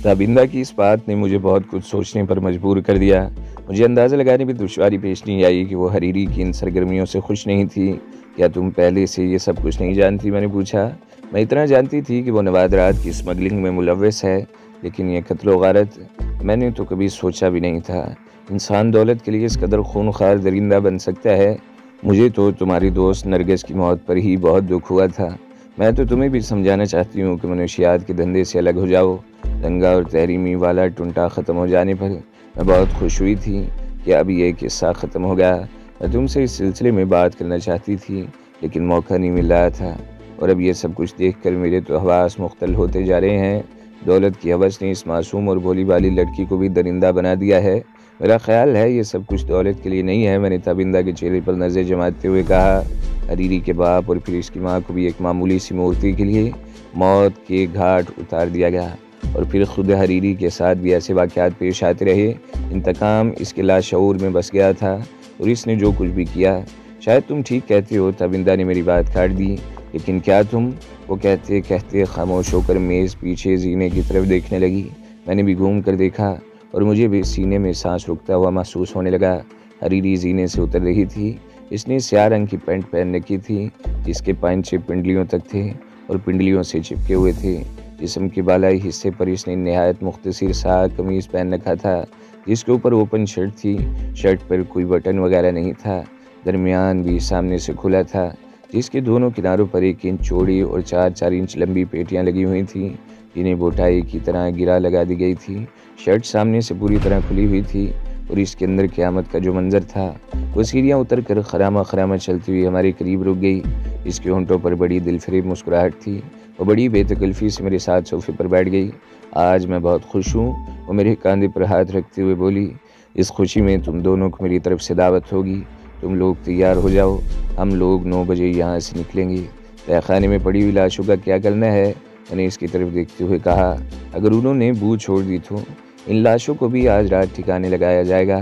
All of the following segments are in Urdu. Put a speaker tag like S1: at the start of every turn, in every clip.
S1: تابندہ کی اس بات نے مجھے بہت کچھ سوچنے پر مجبور کر دیا۔ مجھے اندازہ لگانے میں دشواری پیش نہیں آئی کہ وہ حریری کی ان سرگرمیوں سے خوش نہیں تھی۔ کیا تم پہلے سے یہ سب کچھ نہیں جانتی؟ میں نے پوچھا۔ میں اتنا جانتی تھی کہ وہ نوادرات کی اسمگلنگ میں ملوث ہے، لیکن یہ قتل و غارت میں نے تو کبھی سوچا بھی نہیں تھا۔ انسان دولت کے لیے اس قدر خونخوار درندہ بن سکتا ہے۔ مجھے تو تمہاری دوست نرگس کی موت پر ہی بہت دکھ ہوا تھا۔ میں تو تمہیں بھی سمجھانا چاہتی ہوں کہ منشیات کے دھندے سے الگ ہو جاؤ۔ دنگا اور تحریمی والا ٹنٹا ختم ہو جانے پر میں بہت خوش ہوئی تھی کہ اب یہ قصہ ختم ہو گیا۔ میں تم سے اس سلسلے میں بات کرنا چاہتی تھی، لیکن موقع نہیں مل رہا تھا، اور اب یہ سب کچھ دیکھ کر میرے تو حواس مختل ہوتے جا رہے ہیں۔ دولت کی ہوس نے اس معصوم اور بھولی بالی لڑکی کو بھی درندہ بنا دیا ہے۔ میرا خیال ہے یہ سب کچھ دولت کے لیے نہیں ہے، میں نے تابندہ کے چہرے پر نظر جماتے ہوئے کہا۔ حریری کے باپ اور پھر اس کی ماں کو بھی ایک معمولی سی مورتی کے لیے موت کے گھاٹ اتار دیا گیا، اور پھر خود حریری کے ساتھ بھی ایسے واقعات پیش آتے رہے۔ انتقام اس کے لاشعور میں بس گیا تھا، اور اس نے جو کچھ بھی کیا۔ شاید تم ٹھیک کہتے ہو، تابندہ نے میری بات کاٹ دی، لیکن کیا تم؟ وہ کہتے کہتے خاموش ہو کر میز پیچھے زینے کی طرف دیکھنے لگی۔ میں نے بھی گھوم کر دیکھا، اور مجھے بھی سینے میں سانس رکتا ہوا محسوس ہونے لگا۔ حریری زینے سے اتر رہی تھی۔ اس نے سیاہ رنگ کی پینٹ پہن رکھی تھی، جس کے پائنچے پنڈلیوں تک تھے اور پنڈلیوں سے چپکے ہوئے تھے۔ جسم کے بالائی حصے پر اس نے نہایت مختصر سا قمیض پہن رکھا تھا، جس کے اوپر اوپن شرٹ تھی۔ شرٹ پر کوئی بٹن وغیرہ نہیں تھا۔ درمیان بھی سامنے سے کھلا تھا، جس کے دونوں کناروں پر 1 انچ چوڑی اور 4 انچ لمبی پیٹیاں لگی ہوئی تھیں، جنہیں بوٹائی کی طرح گرا لگا دی گئی تھی۔ شرٹ سامنے سے پوری طرح کھلی ہوئی تھی، اور اس کے اندر قیامت کا جو منظر تھا۔ وہ سیڑھیاں اتر کر خرامہ خرامہ چلتی ہوئی ہمارے قریب رک گئی۔ اس کے ہونٹوں پر بڑی دلفریب مسکراہٹ تھی۔ وہ بڑی بے تکلفی سے میرے ساتھ صوفے پر بیٹھ گئی۔ آج میں بہت خوش ہوں، وہ میرے کاندھے پر ہاتھ رکھتے ہوئے بولی۔ اس خوشی میں تم دونوں کو میری طرف سے دعوت ہوگی۔ تم لوگ تیار ہو جاؤ، ہم لوگ 9 بجے یہاں سے نکلیں گے۔ تہہ خانے میں پڑی ہوئی لاشوں کا کیا کرنا ہے؟ میں نے اس کی طرف دیکھتے ہوئے کہا۔ اگر انہوں نے بو چھوڑ دی تو ان لاشوں کو بھی آج رات ٹھکانے لگایا جائے گا،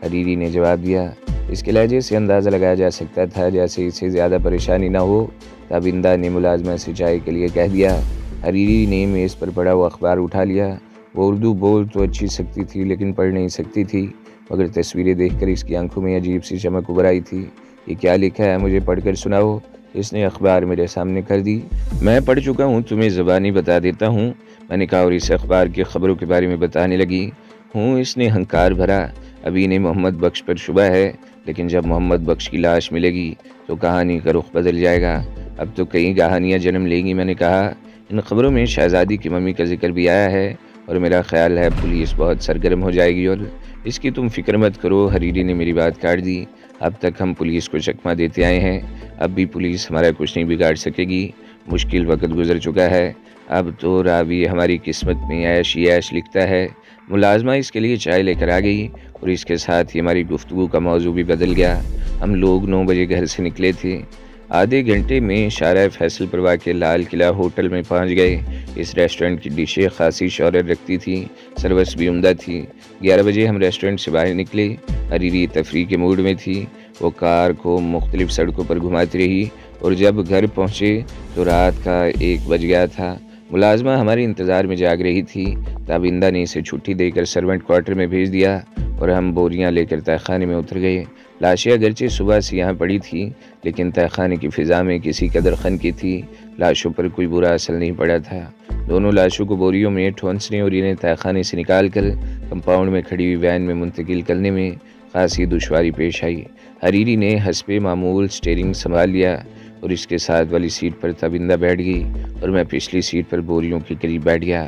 S1: حریری نے جواب دیا۔ اس کے لہجے سے اندازہ لگایا جا سکتا تھا جیسے اسے زیادہ پریشانی نہ ہو۔ تابندہ نے ملازمہ سے چائے کے لیے کہہ دیا۔ حریری نے میز پر پڑا ہوا اخبار اٹھا لیا۔ وہ اردو بول تو اچھی سکتی تھی، لیکن پڑھ نہیں سکتی تھی، مگر تصویریں دیکھ کر اس کی آنکھوں میں عجیب سی چمک ابھر آئی تھی۔ یہ کیا لکھا ہے؟ مجھے پڑھ کر سناؤ۔ اس نے اخبار میرے سامنے کر دی۔ میں پڑھ چکا ہوں، تمہیں زبانی بتا دیتا ہوں، میں نے کہا، اور اس اخبار کی خبروں کے بارے میں بتانے لگی ہوں۔ اس نے ہنکار بھرا۔ ابھی نے محمد بخش پر شبہ ہے، لیکن جب محمد بخش کی لاش ملے گی تو کہانی کا رخ بدل جائے گا۔ اب تو کئی کہانیاں جنم لیں گی۔ میں نے کہا، ان خبروں میں شہزادی کی ممی کا ذکر بھی آیا ہے، اور میرا خیال ہے پولیس بہت سرگرم ہو جائے گی، اور اس کی تم فکر مت کرو۔ حریری نے میری بات کاٹ دی۔ اب تک ہم پولیس کو چکمہ دیتے آئے ہیں، اب بھی پولیس ہمارا کچھ نہیں بگاڑ سکے گی۔ مشکل وقت گزر چکا ہے، اب تو راوی ہماری قسمت میں عیش ہی عیش لکھتا ہے۔ ملازمہ اس کے لیے چائے لے کر آ گئی، اور اس کے ساتھ ہی ہماری گفتگو کا موضوع بھی بدل گیا۔ ہم لوگ 9 بجے گھر سے نکلے تھے۔ آدھے گھنٹے میں شارع فیصل پر واقع لال قلعہ ہوٹل میں پہنچ گئے۔ اس ریسٹورنٹ کی ڈشیں خاصی شہرت رکھتی تھیں، سروس بھی عمدہ تھی۔ 11 بجے ہم ریسٹورنٹ سے باہر نکلے۔ حریری تفریح کے موڈ میں تھی۔ وہ کار کو مختلف سڑکوں پر گھماتی رہی، اور جب گھر پہنچے تو رات کا 1 بج گیا تھا۔ ملازمہ ہمارے انتظار میں جاگ رہی تھی۔ تابندہ نے اسے چھٹی دے کر سرونٹ کوارٹر میں بھیج دیا، اور ہم بوریاں لے کر تہہ خانے میں اتر گئے۔ لاشیں اگرچہ صبح سے یہاں پڑی تھیں، لیکن تہہ خانے کی فضا میں کسی قدر خنکی تھی۔ لاشوں پر کوئی برا اثر نہیں پڑا تھا۔ دونوں لاشوں کو بوریوں میں ٹھونسنے اور انہیں تہہ خانے سے نکال کر کمپاؤنڈ میں کھڑی ہوئی وین میں منتقل کرنے میں خاصی دشواری پیش آئی۔ حریری نے حسب معمول سٹیئرنگ سنبھال لیا، اور اس کے ساتھ والی سیٹ پر تابندہ بیٹھ گئی، اور میں پچھلی سیٹ پر بوریوں کے قریب بیٹھ گیا۔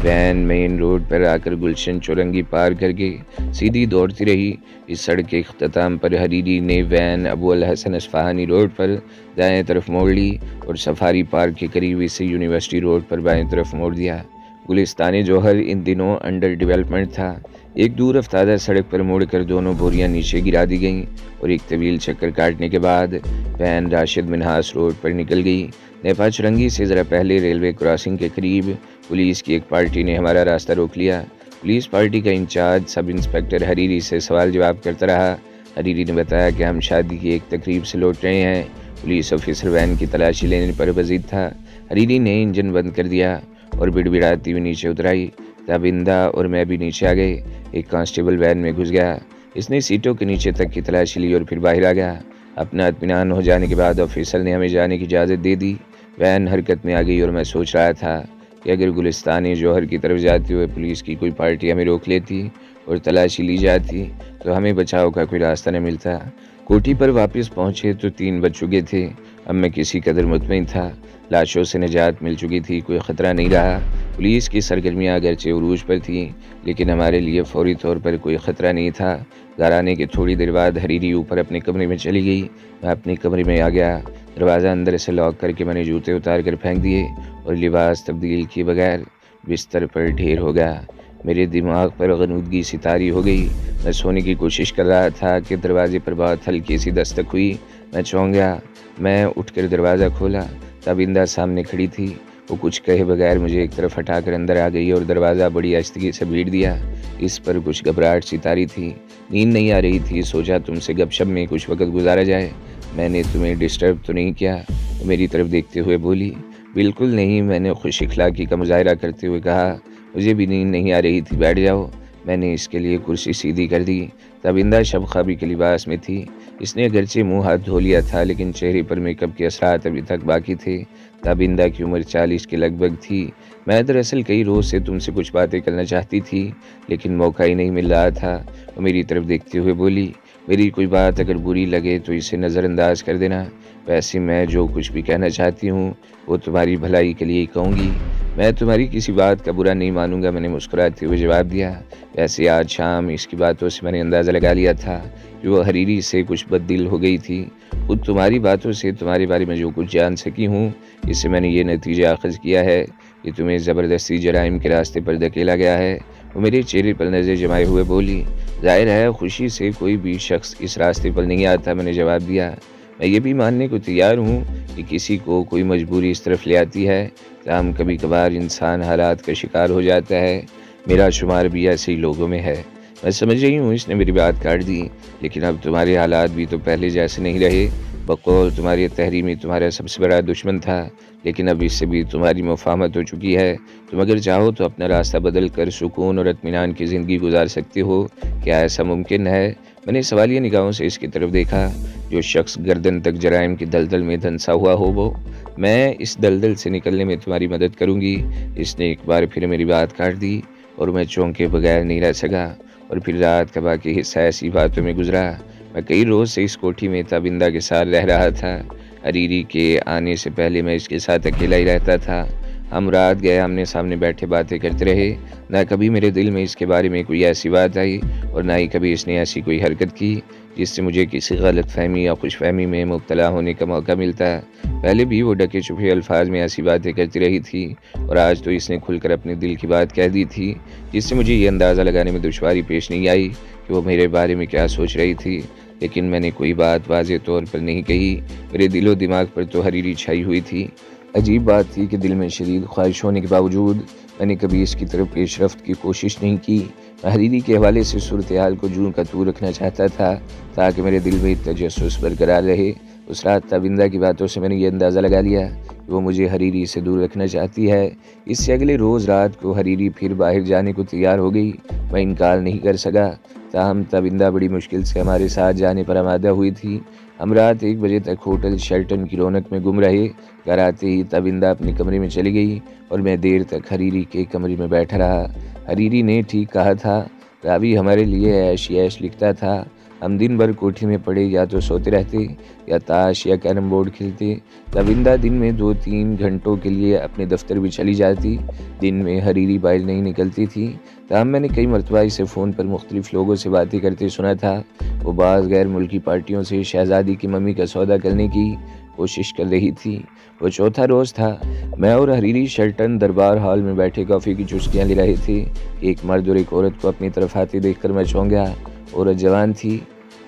S1: وین مین روڈ پر آ کر گلشن چورنگی پار کر کے سیدھی دوڑتی رہی۔ اس سڑک کے اختتام پر حریری نے when Abu al-Hasan Ispahani road پر دائیں طرف موڑ لی، اور سفاری پارک کے قریب اسے یونیورسٹی روڈ پر بائیں طرف موڑ دیا۔ گلستان جوہر ان دنوں انڈر ڈیولپمنٹ تھا۔ ایک دور افتادہ سڑک پر موڑ کر دونوں بوریاں نیچے گرا دی گئیں، اور ایک طویل چکر کاٹنے کے بعد وین راشد منہاس روڈ پر نکل گئی۔ نیپا چرنگی سے ذرا پہلے ریلوے کراسنگ کے قریب پولیس کی ایک پارٹی نے ہمارا راستہ روک لیا۔ پولیس پارٹی کا انچارج سب انسپکٹر حریری سے سوال جواب کرتا رہا۔ حریری نے بتایا کہ ہم شادی کی ایک تقریب سے لوٹ رہے ہیں۔ پولیس آفیسر وین کی تلاشی لینے پر وزید تھا۔ حریری نے انجن بند کر دیا اور بڑبڑاتی ہوئی نیچے اتر آئی۔ تابندہ اور میں بھی نیچے آ گئے۔ ایک کانسٹیبل وین میں گھس گیا۔ اس نے سیٹوں کے نیچے تک کی تلاشی لی اور پھر باہر آ گیا۔ اپنا اطمینان ہو جانے کے بعد آفیسر نے ہمیں جانے کی اجازت دے دی۔ وین حرکت میں آ گئی اور میں سوچ رہا تھا کہ اگر گلستان جوہر کی طرف جاتے ہوئے پولیس کی کوئی پارٹی ہمیں روک لیتی اور تلاشی لی جاتی تو ہمیں بچاؤ کا کوئی راستہ نہ ملتا۔ کوٹھی پر واپس پہنچے تو 3 بج چکے تھے۔ اب میں کسی قدر مطمئن تھا، لاشوں سے نجات مل چکی تھی، کوئی خطرہ نہیں رہا۔ پولیس کی سرگرمیاں اگرچہ عروج پر تھیں لیکن ہمارے لیے فوری طور پر کوئی خطرہ نہیں تھا۔ گھر آنے کے تھوڑی دیر بعد حریری اوپر اپنے کمرے میں چلی گئی۔ میں اپنے کمرے میں آ گیا۔ دروازہ اندر سے لاک کر کے میں نے جوتے اتار کر پھینک دیے اور لباس تبدیل کیے بغیر بستر پر ڈھیر ہو گیا۔ میرے دماغ پر غنودگی سی طاری ہو گئی۔ میں سونے کی کوشش کر رہا تھا کہ دروازے پر بہت ہلکی سی دستک ہوئی۔ میں چونک گیا۔ میں اٹھ کر دروازہ کھولا۔ تابندہ سامنے کھڑی تھی۔ وہ کچھ کہے بغیر مجھے ایک طرف ہٹا کر اندر آ گئی اور دروازہ بڑی آہستگی سے بھیڑ دیا۔ اس پر کچھ گھبراہٹ سی طاری تھی۔ نیند نہیں آ رہی تھی۔ سوچا تم سے گپ شپ میں کچھ وقت گزارا جائے۔ میں نے تمہیں ڈسٹرب تو نہیں کیا؟ وہ میری طرف دیکھتے ہوئے بولی۔ بالکل نہیں، میں نے خوش اخلاقی کا مظاہرہ کرتے ہوئے کہا۔ مجھے بھی نیند نہیں آ رہی تھی، بیٹھ جاؤ۔ میں نے اس کے لیے کرسی سیدھی کر دی۔ تابندہ شب خوابی کے لباس میں تھی۔ اس نے اگرچہ منہ ہاتھ دھو لیا تھا لیکن چہرے پر میک اپ کے اثرات ابھی تک باقی تھے۔ تابندہ کی عمر 40 کے لگ بھگ تھی۔ میں دراصل کئی روز سے تم سے کچھ باتیں کرنا چاہتی تھی لیکن موقع ہی نہیں مل رہا تھا۔ وہ میری طرف دیکھتے ہوئے بولی، میری کوئی بات اگر بری لگے تو اسے نظر انداز کر دینا۔ ویسے میں جو کچھ بھی کہنا چاہتی ہوں وہ تمہاری بھلائی کے لیے ہی کہوں گی۔ میں تمہاری کسی بات کا برا نہیں مانوں گا، میں نے مسکراتے ہوئے جواب دیا۔ ویسے آج شام اس کی باتوں سے میں نے اندازہ لگا لیا تھا کہ وہ حریری سے کچھ بد دل ہو گئی تھی۔ خود تمہاری باتوں سے تمہارے بارے میں جو کچھ جان سکی ہوں اس سے میں نے یہ نتیجہ اخذ کیا ہے کہ تمہیں زبردستی جرائم کے راستے پر دھکیلا گیا ہے۔ وہ میرے چہرے پر نظر جمائے ہوئے بولی۔ ظاہر ہے خوشی سے کوئی بھی شخص اس راستے پر نہیں آتا، میں نے جواب دیا۔ میں یہ بھی ماننے کو تیار ہوں کہ کسی کو کوئی مجبوری اس طرف لے آتی ہے، تاہم کبھی کبھار انسان حالات کا شکار ہو جاتا ہے۔ میرا شمار بھی ایسے ہی لوگوں میں ہے۔ میں سمجھ رہی ہوں، اس نے میری بات کاٹ دی، لیکن اب تمہارے حالات بھی تو پہلے جیسے نہیں رہے۔ بقول تمہاری تحریمی تمہارا سب سے بڑا دشمن تھا لیکن اب اس سے بھی تمہاری مفاہمت ہو چکی ہے۔ تم اگر چاہو تو اپنا راستہ بدل کر سکون اور اطمینان کی زندگی گزار سکتے ہو۔ کیا ایسا ممکن ہے؟ میں نے سوالیہ نگاہوں سے اس کی طرف دیکھا۔ جو شخص گردن تک جرائم کی دلدل میں دھنسا ہوا ہو وہ میں اس دلدل سے نکلنے میں تمہاری مدد کروں گی۔ اس نے ایک بار پھر میری بات کاٹ دی اور میں چونکے بغیر نہیں رہ سکا۔ اور پھر رات کا باقی حصہ ایسی باتوں میں گزرا۔ میں کئی روز سے اس کوٹھی میں تابندہ کے ساتھ رہ رہا تھا۔ حریری کے آنے سے پہلے میں اس کے ساتھ اکیلا ہی رہتا تھا۔ ہم رات گئے آمنے سامنے بیٹھے باتیں کرتے رہے۔ نہ کبھی میرے دل میں اس کے بارے میں کوئی ایسی بات آئی اور نہ ہی کبھی اس نے ایسی کوئی حرکت کی جس سے مجھے کسی غلط فہمی یا خوش فہمی میں مبتلا ہونے کا موقع ملتا۔ پہلے بھی وہ ڈکے چھپے الفاظ میں ایسی باتیں کرتی رہی تھی اور آج تو اس نے کھل کر اپنے دل کی بات کہہ دی تھی جس سے مجھے یہ اندازہ لگانے میں دشواری پیش نہیں آئی کہ وہ میرے بارے میں کیا سوچ رہی تھی۔ لیکن میں نے کوئی بات واضح طور پر نہیں کہی۔ میرے دل و دماغ پر تو حریری چھائی ہوئی تھی۔ عجیب بات تھی کہ دل میں شدید خواہش ہونے کے باوجود میں نے کبھی اس کی طرف پیش رفت کی کوشش نہیں کی۔ میں حریری کے حوالے سے صورتحال کو جوں کا توں رکھنا چاہتا تھا تاکہ میرے دل میں تجسس برقرار رہے۔ اس رات تابندہ کی باتوں سے میں نے یہ اندازہ لگا لیا کہ وہ مجھے حریری سے دور رکھنا چاہتی ہے۔ اس سے اگلے روز رات کو حریری پھر باہر جانے کو تیار ہو گئی۔ میں انکار نہیں کر سکا، تاہم تابندہ بڑی مشکل سے ہمارے ساتھ جانے پر آمادہ ہوئی تھی۔ ہم رات 1 بجے تک ہوٹل شیلٹن کی رونق میں گم رہے۔ گھر آتے ہی تابندہ اپنے کمرے میں چلی گئی اور میں دیر تک حریری کے کمرے میں بیٹھا رہا۔ حریری نے ٹھیک کہا تھا، راوی ہمارے لیے عیش ہی عیش لکھتا تھا۔ ہم دن بھر کوٹھی میں پڑے یا تو سوتے رہتے یا تاش یا کیرم بورڈ کھیلتے۔ تابندہ دن میں 2-3 گھنٹوں کے لیے اپنے دفتر بھی چلی جاتی۔ دن میں حریری باہر نہیں نکلتی تھی، تاہم میں نے کئی مرتبہ اسے فون پر مختلف لوگوں سے باتیں کرتے سنا تھا۔ وہ بعض غیر ملکی پارٹیوں سے شہزادی کی ممی کا سودا کرنے کی کوشش کر رہی تھی۔ وہ چوتھا روز تھا۔ میں اور حریری شیلٹن دربار ہال میں بیٹھے کافی کی چسکیاں لے رہے تھے۔ ایک مرد اور ایک عورت کو اپنی طرف آتے دیکھ کر میں چونک گیا۔ عورت جوان تھی۔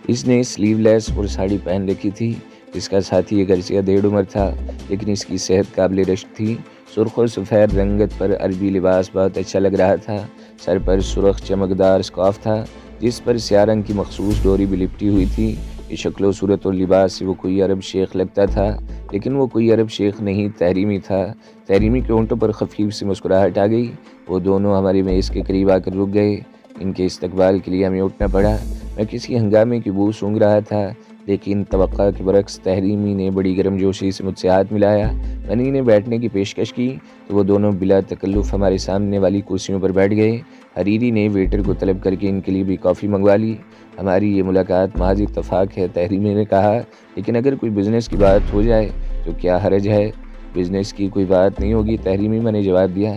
S1: اس نے سلیو لیس اور ساڑی پہن رکھی تھی۔ اس کا ساتھی اگرچہ ادھیڑ عمر تھا لیکن اس کی صحت قابل رشک تھی۔ سرخ و سفید رنگت پر عربی لباس بہت اچھا لگ رہا تھا۔ سر پر سرخ چمکدار اسکارف تھا جس پر سیاہ رنگ کی مخصوص ڈوری بھی لپٹی ہوئی تھی۔ کہ شکل و صورت اور لباس سے وہ کوئی عرب شیخ لگتا تھا، لیکن وہ کوئی عرب شیخ نہیں، تحریمی تھا۔ تحریمی کے ہونٹوں پر خفیف سی مسکراہٹ آ گئی۔ وہ دونوں ہماری میز کے قریب آ کر رک گئے۔ ان کے استقبال کے لیے ہمیں اٹھنا پڑا۔ میں کسی ہنگامے کی بو سونگھ رہا تھا، لیکن توقع کے برعکس تحریمی نے بڑی گرم جوشی سے مجھ سے ہاتھ ملایا۔ میں نے انہیں بیٹھنے کی پیشکش کی تو وہ دونوں بلا تکلف ہمارے سامنے والی کرسیوں پر بیٹھ گئے۔ حریری نے ویٹر کو طلب کر کے ان کے لیے بھی کافی منگوا لی۔ ہماری یہ ملاقات محض اتفاق ہے، تحریمی نے کہا، لیکن اگر کوئی بزنس کی بات ہو جائے تو کیا حرج ہے؟ بزنس کی کوئی بات نہیں ہوگی، تحریمی میں نے جواب دیا۔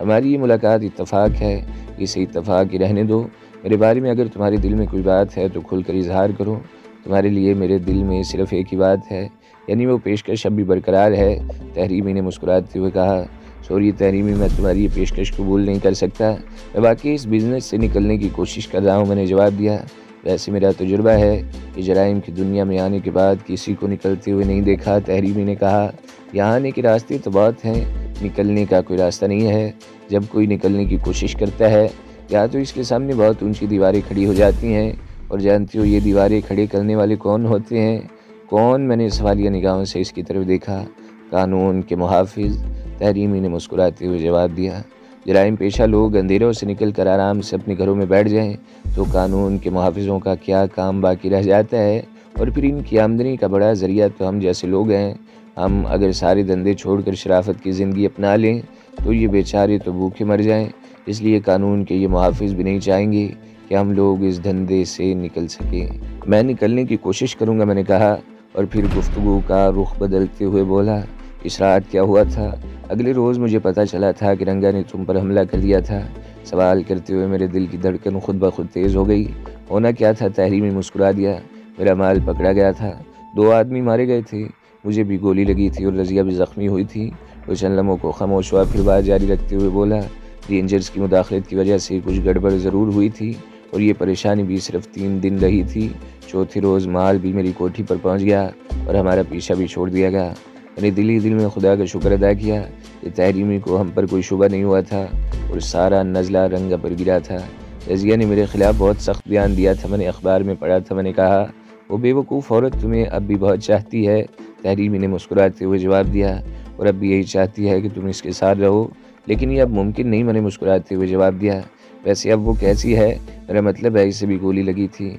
S1: ہماری یہ ملاقات اتفاق ہے، اسے اتفاق ہی رہنے دو۔ میرے بارے میں اگر تمہارے دل میں کوئی بات ہے تو کھل کر اظہار کرو۔ تمہارے لیے میرے دل میں صرف ایک ہی بات ہے، یعنی وہ پیشکش اب بھی برقرار ہے۔ تحریمی نے مسکراتے ہوئے کہا، سوری تحریمی، میں تمہاری یہ پیشکش قبول نہیں کر سکتا۔ میں واقعی اس بزنس سے نکلنے کی کوشش کر رہا ہوں، میں نے جواب دیا۔ ویسے میرا تجربہ ہے کہ جرائم کی دنیا میں آنے کے بعد کسی کو نکلتے ہوئے نہیں دیکھا، تحریمی نے کہا۔ یہاں آنے کے راستے تو بہت ہیں، نکلنے کا کوئی راستہ نہیں ہے۔ جب کوئی نکلنے کی کوشش کرتا ہے یا تو اس کے سامنے بہت اونچی دیواریں کھڑی ہو جاتی ہیں، اور جانتی ہو یہ دیواریں کھڑے کرنے والے کون ہوتے ہیں؟ کون؟ میں نے سوالیہ نگاہوں سے اس کی طرف دیکھا۔ قانون کے محافظ، تحریمی نے مسکراتے ہوئے جواب دیا۔ جرائم پیشہ لوگ اندھیروں سے نکل کر آرام سے اپنے گھروں میں بیٹھ جائیں تو قانون کے محافظوں کا کیا کام باقی رہ جاتا ہے؟ اور پھر ان کی آمدنی کا بڑا ذریعہ تو ہم جیسے لوگ ہیں۔ ہم اگر سارے دھندے چھوڑ کر شرافت کی زندگی اپنا لیں تو یہ بیچارے تو بھوکے مر جائیں۔ اس لیے قانون کے یہ محافظ بھی نہیں چاہیں گے کہ ہم لوگ اس دھندے سے نکل سکیں۔ میں نکلنے کی کوشش کروں گا، میں نے کہا، اور پھر گفتگو کا رخ بدلتے ہوئے بولا، اس رات کیا ہوا تھا؟ اگلے روز مجھے پتہ چلا تھا کہ رنگا نے تم پر حملہ کر دیا تھا۔ سوال کرتے ہوئے میرے دل کی دھڑکن خود بخود تیز ہو گئی۔ ہونا کیا تھا؟ تحریمی مسکرا دیا۔ میرا مال پکڑا گیا تھا، 2 آدمی مارے گئے تھے، مجھے بھی گولی لگی تھی اور رضیہ بھی زخمی ہوئی تھی۔ وہ چند لمحوں کو خاموش ہوا، پھر بات جاری رکھتے ہوئے بولا، رینجرز کی مداخلت کی وجہ سے کچھ گڑبڑ ضرور ہوئی تھی، اور یہ پریشانی بھی صرف 3 دن رہی تھی۔ چوتھے روز مال بھی میری کوٹھی پر پہنچ گیا اور ہمارا پیچھا بھی چھوڑ دیا گیا۔ میں نے دل میں خدا کا شکر ادا کیا کہ تحریمی کو ہم پر کوئی شبہ نہیں ہوا تھا اور سارا نزلہ رنگا پر گرا تھا۔ رضیہ نے میرے خلاف بہت سخت بیان دیا تھا، میں نے اخبار میں پڑھا تھا۔ میں نے کہا، وہ بے وقوف عورت تمہیں اب بھی بہت چاہتی ہے، تحریمی نے مسکراتے ہوئے جواب دیا، اور اب بھی یہی چاہتی ہے کہ تم اس کے ساتھ رہو، لیکن یہ اب ممکن نہیں، میں نے مسکراتے ہوئے جواب دیا۔ ویسے اب وہ کیسی ہے؟ میرا مطلب ہے اسے بھی گولی لگی تھی،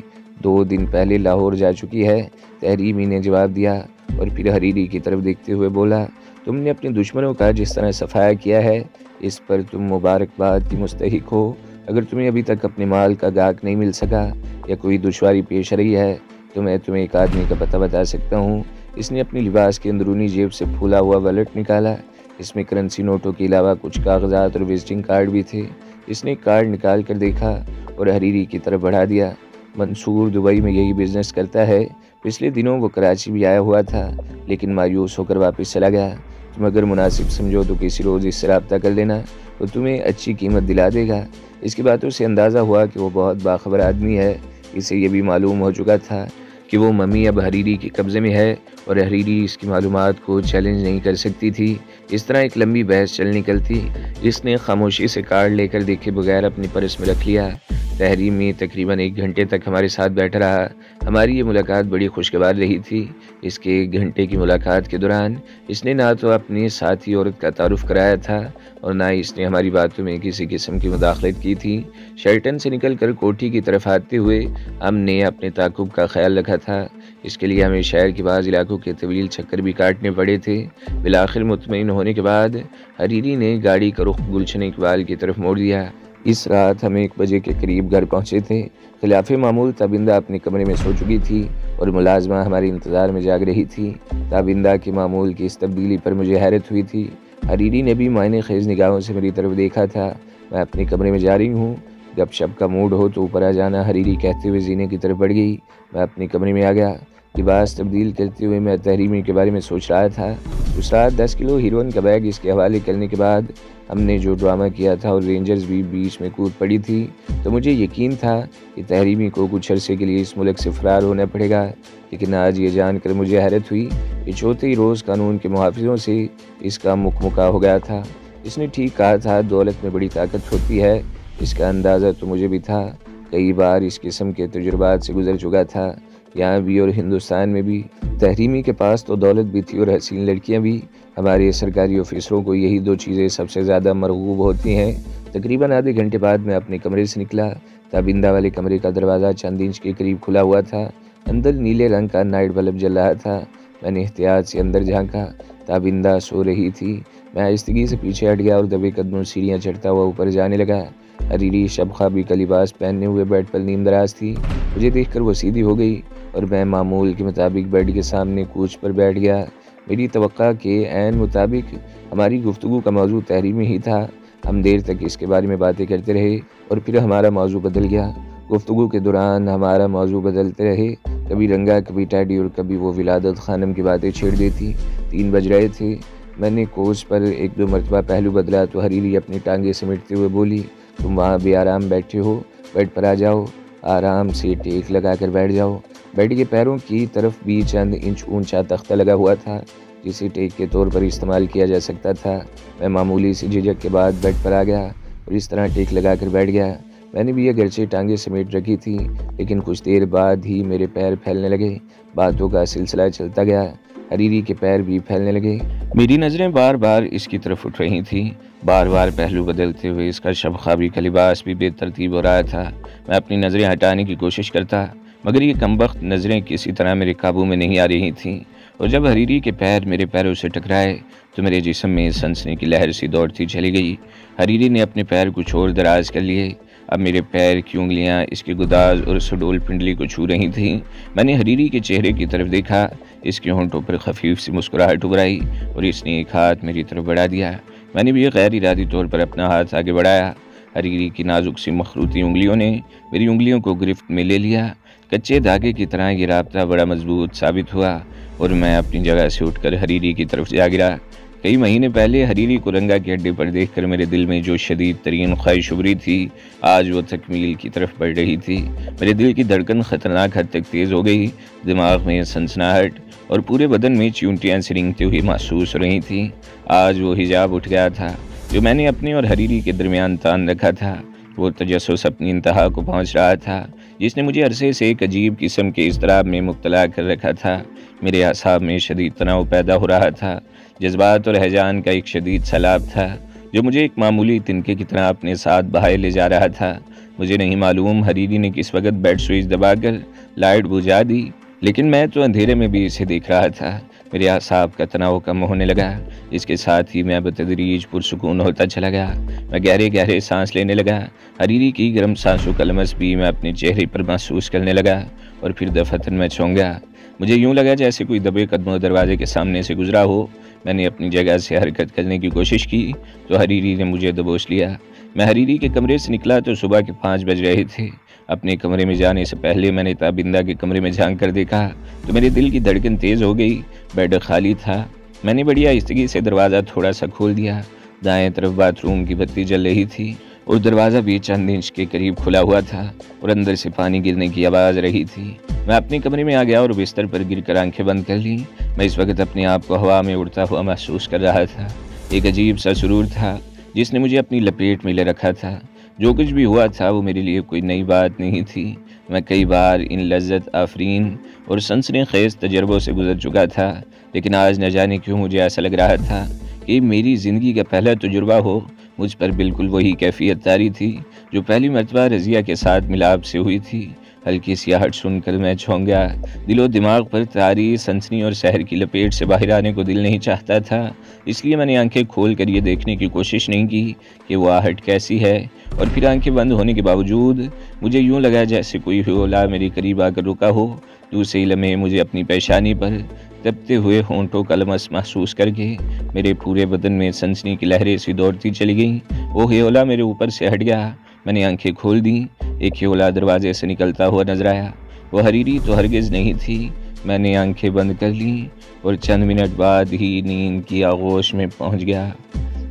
S1: 2 دن پہلے لاہور جا چکی ہے، تحریمی نے جواب دیا، اور پھر حریری کی طرف دیکھتے ہوئے بولا، تم نے اپنے دشمنوں کا جس طرح صفایا کیا ہے اس پر تم مبارکباد کی مستحق ہو۔ اگر تمہیں ابھی تک اپنے مال کا گاہک نہیں مل سکا یا کوئی دشواری پیش رہی ہے تو میں تمہیں ایک آدمی کا پتہ بتا سکتا ہوں۔ اس نے اپنی لباس کے اندرونی جیب سے پھولا ہوا والیٹ نکالا، اس میں کرنسی نوٹوں کے علاوہ کچھ کاغذات اور وزٹنگ کارڈ بھی تھے۔ اس نے کارڈ نکال کر دیکھا اور حریری کی طرف بڑھا دیا، منصور دبئی میں یہی بزنس کرتا ہے، پچھلے دنوں وہ کراچی بھی آیا ہوا تھا لیکن مایوس ہو کر واپس چلا گیا۔ تم اگر مناسب سمجھو تو کسی روز اس سے رابطہ کر لینا، وہ تمہیں اچھی قیمت دلا دے گا۔ اس کی باتوں سے اندازہ ہوا کہ وہ بہت باخبر آدمی ہے۔ اسے یہ بھی معلوم ہو چکا تھا کہ وہ ممی اب حریری کے قبضے میں ہے اور حریری اس کی معلومات کو چیلنج نہیں کر سکتی تھی۔ اس طرح ایک لمبی بحث چل نکلتی۔ اس نے خاموشی سے کارڈ لے کر دیکھے بغیر اپنی پرس میں رکھ لیا۔ تحریمی تقریباً 1 گھنٹے تک ہمارے ساتھ بیٹھا رہا۔ ہماری یہ ملاقات بڑی خوشگوار رہی تھی۔ اس کے 1 گھنٹے کی ملاقات کے دوران اس نے نہ تو اپنی ساتھی عورت کا تعارف کرایا تھا اور نہ اس نے ہماری باتوں میں کسی قسم کی مداخلت کی تھی۔ شیلٹن سے نکل کر کوٹھی کی طرف آتے ہوئے ہم نے اپنے تعاقب کا خیال رکھا تھا۔ اس کے لیے ہمیں شہر کے بعض علاقوں کے طویل چکر بھی کاٹنے پڑے تھے۔ بالآخر مطمئن ہونے کے بعد حریری نے گاڑی کا رخ گلشن اقبال کی طرف موڑ دیا۔ اس رات ہم 1 بجے کے قریب گھر پہنچے تھے۔ خلاف معمول تابندہ اپنے کمرے میں سو چکی تھی اور ملازمہ ہمارے انتظار میں جاگ رہی تھی۔ تابندہ کے معمول کی اس تبدیلی پر مجھے حیرت ہوئی تھی۔ حریری نے بھی معنی خیز نگاہوں سے میری طرف دیکھا تھا۔ میں اپنے کمرے میں جا رہی ہوں، گپ شپ کا موڈ ہو تو اوپر آ جانا، حریری کہتے ہوئے زینے کی طرف بڑھ گئی۔ میں اپنے کمرے میں آ گیا۔ لباس تبدیل کرتے ہوئے میں تحریمی کے بارے میں سوچ رہا تھا۔ اس رات 10 کلو ہیروئن کا بیگ اس کے حوالے کرنے کے بعد ہم نے جو ڈرامہ کیا تھا اور رینجرز بھی بیچ میں کود پڑی تھی تو مجھے یقین تھا کہ تحریمی کو کچھ عرصے کے لیے اس ملک سے فرار ہونا پڑے گا، لیکن آج یہ جان کر مجھے حیرت ہوئی کہ چوتھے ہی روز قانون کے محافظوں سے اس کا مکمکا ہو گیا تھا۔ اس نے ٹھیک کہا تھا، دولت میں بڑی طاقت ہوتی ہے۔ اس کا اندازہ تو مجھے بھی تھا، کئی بار اس قسم کے تجربات سے گزر چکا تھا۔ یہاں بھی اور ہندوستان میں بھی تحریمی کے پاس تو دولت بھی تھی اور حسین لڑکیاں بھی۔ ہمارے سرکاری آفیسروں کو یہی دو چیزیں سب سے زیادہ مرغوب ہوتی ہیں۔ تقریباً آدھے گھنٹے بعد میں اپنے کمرے سے نکلا۔ تابندہ والے کمرے کا دروازہ چند انچ کے قریب کھلا ہوا تھا۔ اندر نیلے رنگ کا نائٹ بلب جل رہا تھا۔ میں نے احتیاط سے اندر جھانکا۔ تابندہ سو رہی تھی۔ میں آہستگی سے پیچھے ہٹ گیا اور دبے قدموں سیڑھیاں چڑھتا ہوا اوپر جانے لگا۔ حریری شب خوابی کا لباس پہنے ہوئے بیڈ پر نیم دراز تھی۔ مجھے دیکھ کر وہ سیدھی ہو گئی اور میں معمول کے مطابق بیڈ کے سامنے کوچ پر بیٹھ گیا۔ میری توقع کے عین مطابق ہماری گفتگو کا موضوع تحریمی ہی تھا۔ ہم دیر تک اس کے بارے میں باتیں کرتے رہے اور پھر ہمارا موضوع بدل گیا۔ گفتگو کے دوران ہمارا موضوع بدلتے رہے، کبھی رنگا، کبھی ٹیڈی اور کبھی وہ ولادت خانم کی باتیں چھیڑ دیتی۔ 3 بج رہے تھے۔ میں نے کوچ پر 1-2 مرتبہ پہلو بدلا تو حریری اپنی ٹانگیں سمیٹتے ہوئے بولی، تم وہاں بے آرام بیٹھے ہو، بیڈ پر آ جاؤ، آرام سے ٹیک لگا کر بیٹھ جاؤ۔ بیڈ کے پیروں کی طرف بھی چند انچ اونچا تختہ لگا ہوا تھا جسے ٹیک کے طور پر استعمال کیا جا سکتا تھا۔ میں معمولی سی جھجک کے بعد بیڈ پر آ گیا اور اس طرح ٹیک لگا کر بیٹھ گیا۔ میں نے بھی اگرچہ ٹانگیں سمیٹ رکھی تھی لیکن کچھ دیر بعد ہی میرے پیر پھیلنے لگے۔ باتوں کا سلسلہ چلتا گیا، حریری کے پیر بھی پھیلنے لگے۔ میری نظریں بار بار اس کی طرف اٹھ رہی تھیں، بار بار پہلو بدلتے ہوئے اس کا شب خوابی کا لباس بھی بے ترتیب ہو رہا تھا۔ میں اپنی نظریں ہٹانے کی کوشش کرتا مگر یہ کمبخت نظریں کسی طرح میرے قابو میں نہیں آ رہی تھیں، اور جب حریری کے پیر میرے پیروں سے ٹکرائے تو میرے جسم میں سنسنی کی لہر سی دوڑتی چلی گئی۔ حریری نے اپنے پیر کچھ اور دراز کر لیے۔ اب میرے پیر کی انگلیاں اس کے گداز اور سڈول پنڈلی کو چھو رہی تھیں۔ میں نے حریری کے چہرے کی طرف دیکھا، اس کے ہونٹوں پر خفیف سی مسکراہٹ ابھرائی اور اس نے ایک ہاتھ میری طرف بڑھا دیا۔ میں نے بھی غیر ارادی طور پر اپنا ہاتھ آگے بڑھایا۔ حریری کی نازک سی مخروطی انگلیوں نے میری انگلیوں کو گرفت میں لے لیا۔ کچے دھاگے کی طرح یہ رابطہ بڑا مضبوط ثابت ہوا اور میں اپنی جگہ سے اٹھ کر حریری کی طرف جا گرا۔ کئی مہینے پہلے حریری کو رنگا کے اڈے پر دیکھ کر میرے دل میں جو شدید ترین خواہش ابھری تھی، آج وہ تکمیل کی طرف بڑھ رہی تھی۔ میرے دل کی دھڑکن خطرناک حد تک تیز ہو گئی، دماغ میں سنسناہٹ اور پورے بدن میں چیونٹیاں سرنگتی ہوئی محسوس ہو رہی تھیں۔ آج وہ حجاب اٹھ گیا تھا جو میں نے اپنے اور حریری کے درمیان تان رکھا تھا۔ وہ تجسس اپنی انتہا کو پہنچ رہا تھا جس نے مجھے عرصے سے ایک عجیب قسم کے اضطراب میں مبتلا کر رکھا تھا۔ میرے اعصاب میں شدید تناؤ پیدا ہو رہا تھا، جذبات اور ہیجان کا ایک شدید سیلاب تھا جو مجھے ایک معمولی تنکے کی طرح اپنے ساتھ بہائے لے جا رہا تھا۔ مجھے نہیں معلوم حریری نے کس وقت بیڈ سوئچ دبا کر لائٹ بجھا دی، لیکن میں تو اندھیرے میں بھی اسے دیکھ رہا تھا۔ میرے اعصاب کا تناؤ کم ہونے لگا، اس کے ساتھ ہی میں بتدریج پرسکون ہوتا چلا گیا۔ میں گہرے گہرے سانس لینے لگا۔ حریری کی گرم سانسوں کا لمس بھی میں اپنے چہرے پر محسوس کرنے لگا اور پھر دفتن میں چونک گیا۔ مجھے یوں لگا جیسے کوئی دبے قدموں دروازے کے سامنے سے گزرا ہو۔ میں نے اپنی جگہ سے حرکت کرنے کی کوشش کی تو حریری نے مجھے دبوچ لیا۔ میں حریری کے کمرے سے نکلا تو صبح کے 5 بج رہے تھے۔ اپنے کمرے میں جانے سے پہلے میں نے تابندہ کے کمرے میں جھانک کر دیکھا تو میرے دل کی دھڑکن تیز ہو گئی۔ بیڈ خالی تھا۔ میں نے بڑی آہستگی سے دروازہ تھوڑا سا کھول دیا۔ دائیں طرف باتھ روم کی بتی جل رہی تھی اور دروازہ بھی چند انچ کے قریب کھلا ہوا تھا اور اندر سے پانی گرنے کی آواز رہی تھی۔ میں اپنے کمرے میں آ گیا اور بستر پر گر کر آنکھیں بند کر لیں۔ میں اس وقت اپنے آپ کو ہوا میں اڑتا ہوا محسوس کر رہا تھا۔ ایک عجیب سا سرور تھا جس نے مجھے اپنی لپیٹ میں لے رکھا تھا۔ جو کچھ بھی ہوا تھا وہ میرے لیے کوئی نئی بات نہیں تھی۔ میں کئی بار ان لذت آفرین اور سنسنی خیز تجربوں سے گزر چکا تھا، لیکن آج نہ جانے کیوں مجھے ایسا لگ رہا تھا کہ میری زندگی کا پہلا تجربہ ہو۔ مجھ پر بالکل وہی کیفیت طاری تھی جو پہلی مرتبہ رضیہ کے ساتھ ملاپ سے ہوئی تھی۔ ہلکی سی آہٹ سن کر میں چونک گیا۔ دل و دماغ پر طاری سنسنی اور شہر کی لپیٹ سے باہر آنے کو دل نہیں چاہتا تھا، اس لیے میں نے آنکھیں کھول کر یہ دیکھنے کی کوشش نہیں کی کہ وہ آہٹ کیسی ہے، اور پھر آنکھیں بند ہونے کے باوجود مجھے یوں لگا جیسے کوئی ہیولا میرے قریب آ کر رکا ہو۔ دوسرے لمحے مجھے اپنی پیشانی پر تپتے ہوئے ہونٹوں کا لمس محسوس کر کے میرے پورے بدن میں سنسنی کی لہریں سی دوڑتی چلی گئیں۔ وہ ہیولا میرے اوپر سے ہٹ گیا۔ میں نے آنکھیں کھول دیں۔ ایک ہیولا دروازے سے نکلتا ہوا نظر آیا۔ وہ حریری تو ہرگز نہیں تھی۔ میں نے آنکھیں بند کر لیں اور چند منٹ بعد ہی نیند کی آغوش میں پہنچ گیا۔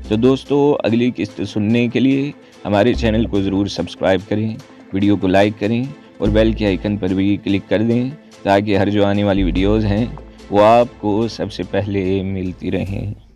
S1: تو دوستو، اگلی قسط سننے کے لیے ہمارے چینل کو ضرور سبسکرائب کریں، ویڈیو کو لائک کریں اور بیل کے آئیکن پر بھی کلک کر دیں تاکہ ہر جو آنے والی ویڈیوز ہیں وہ آپ کو سب سے پہلے ملتی رہیں۔